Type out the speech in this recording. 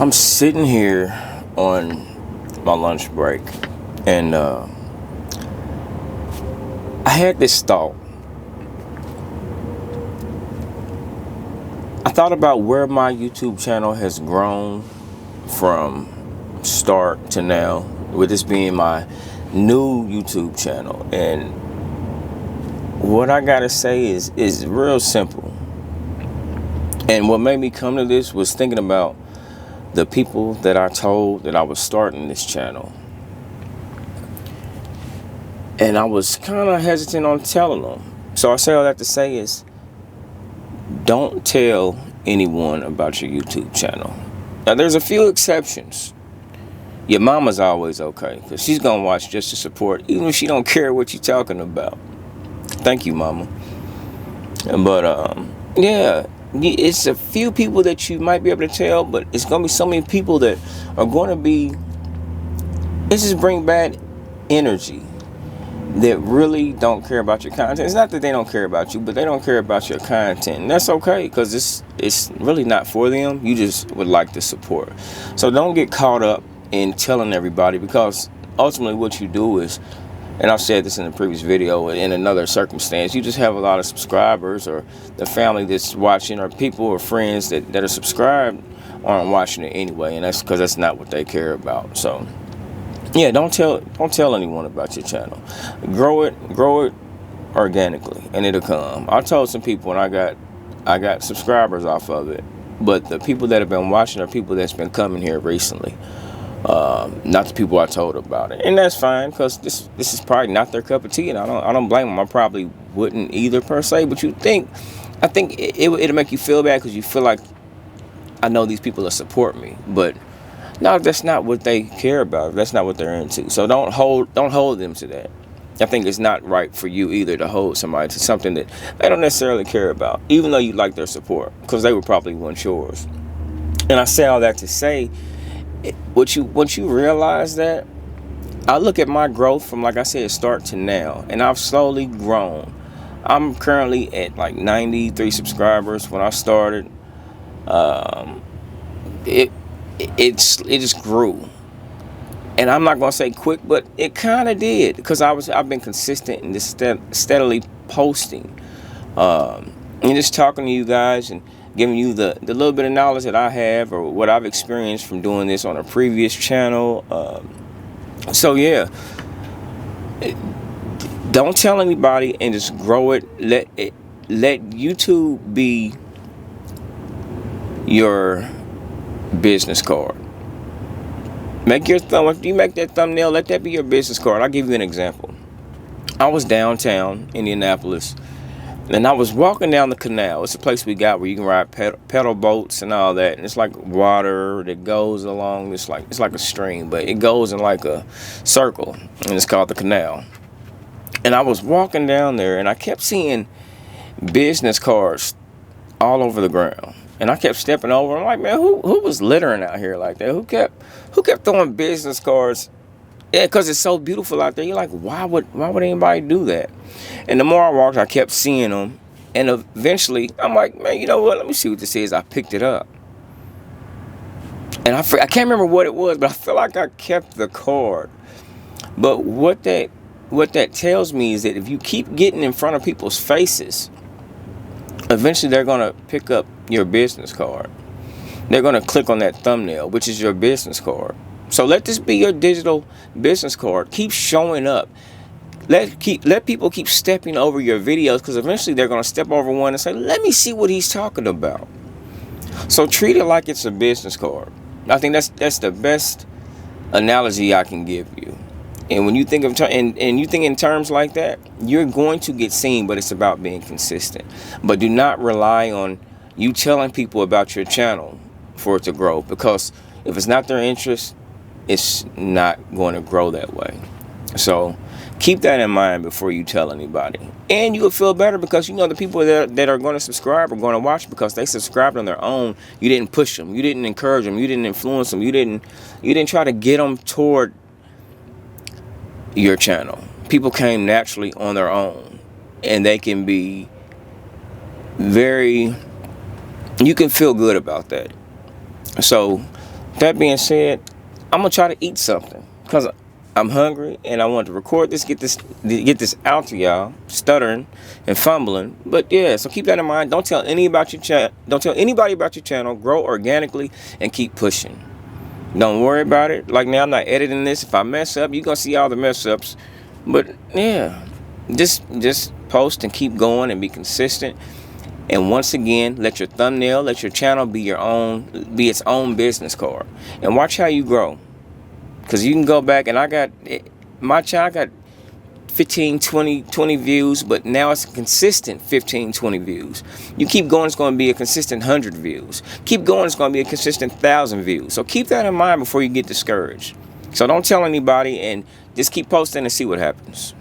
I'm sitting here on my lunch break, and I had this thought. I thought about where my YouTube channel has grown from start to now, with this being my new YouTube channel. And what I gotta say is real simple. And what made me come to this was thinking about the people that I told that I was starting this channel. And I was kind of hesitant on telling them. So I say all that to say is, don't tell anyone about your YouTube channel. Now, there's a few exceptions. Your mama's always okay, because she's going to watch just to support, even if she don't care what you're talking about. Thank you, mama. But, yeah, it's a few people that you might be able to tell, but it's going to be so many people that are going to be, this just bring bad energy, that really don't care about your content. It's not that they don't care about you, but they don't care about your content. And that's okay, because it's really not for them. You just would like the support. So don't get caught up in telling everybody, because ultimately what you do is, and I've said this in the previous video, in another circumstance, you just have a lot of subscribers, or the family that's watching, or people or friends that are subscribed aren't watching it anyway, and that's because that's not what they care about. So yeah, don't tell anyone about your channel. Grow it organically, and it'll come. I told some people, and I got subscribers off of it, but the people that have been watching are people that's been coming here recently, not the people I told about it. And that's fine, because this is probably not their cup of tea, and I don't blame them. I probably wouldn't either, per se. But I think it'll make you feel bad, because you feel like, I know these people will support me, but no, that's not what they care about. That's not what they're into. So don't hold them to that. I think it's not right for you either to hold somebody to something that they don't necessarily care about, even though you like their support, because they were probably once yours. And I say all that to say, once you realize that, I look at my growth from, like I said, start to now, and I've slowly grown. I'm currently at like 93 subscribers. When I started, it just grew, and I'm not gonna say quick, but it kind of did, because I've been consistent and just steadily posting, and just talking to you guys and giving you the little bit of knowledge that I have, or what I've experienced from doing this on a previous channel. So yeah, don't tell anybody, and just grow it. Let YouTube be your business card. If you make that thumbnail, let that be your business card. I'll give you an example. I was downtown Indianapolis, and I was walking down the canal. It's a place we got where you can ride pedal boats and all that, and it's like water that goes along. It's like a stream, but it goes in like a circle, and it's called the canal. And I was walking down there, and I kept seeing business cards all over the ground. And I kept stepping over. I'm like, man, who was littering out here like that? Who kept throwing business cards? Yeah, because it's so beautiful out there. You're like, why would anybody do that? And the more I walked, I kept seeing them. And eventually, I'm like, man, you know what? Let me see what this is. I picked it up. And I can't remember what it was, but I feel like I kept the card. But what that tells me is that if you keep getting in front of people's faces, eventually they're going to pick up your business card. They're going to click on that thumbnail, which is your business card. So let this be your digital business card. Keep showing up. Let people keep stepping over your videos, because eventually they're going to step over one and say, let me see what he's talking about. So treat it like it's a business card. I think that's the best analogy I can give you. And when you think of and you think in terms like that, you're going to get seen, but it's about being consistent. But do not rely on you telling people about your channel for it to grow, because if it's not their interest, it's not going to grow that way. So keep that in mind before you tell anybody. And you'll feel better, because you know the people that are going to subscribe are going to watch because they subscribed on their own. You didn't push them. You didn't encourage them. You didn't influence them. You didn't try to get them toward your channel. People came naturally on their own, and they can be you can feel good about that. So That being said, I'm gonna try to eat something because I'm hungry and I want to record this, get this out to y'all, stuttering and fumbling. But yeah, so keep that in mind. Don't tell anybody about your channel. Grow organically and keep pushing. Don't worry about it. Like now, I'm not editing this. If I mess up, you're gonna see all the mess ups. But yeah, just post and keep going and be consistent. And once again, let your thumbnail, let your channel be its own business card. And watch how you grow. Because you can go back, and my channel, I got 15, 20 views, but now it's a consistent 15, 20 views. You keep going, it's going to be a consistent 100 views. Keep going, it's going to be a consistent 1,000 views. So keep that in mind before you get discouraged. So don't tell anybody, and just keep posting and see what happens.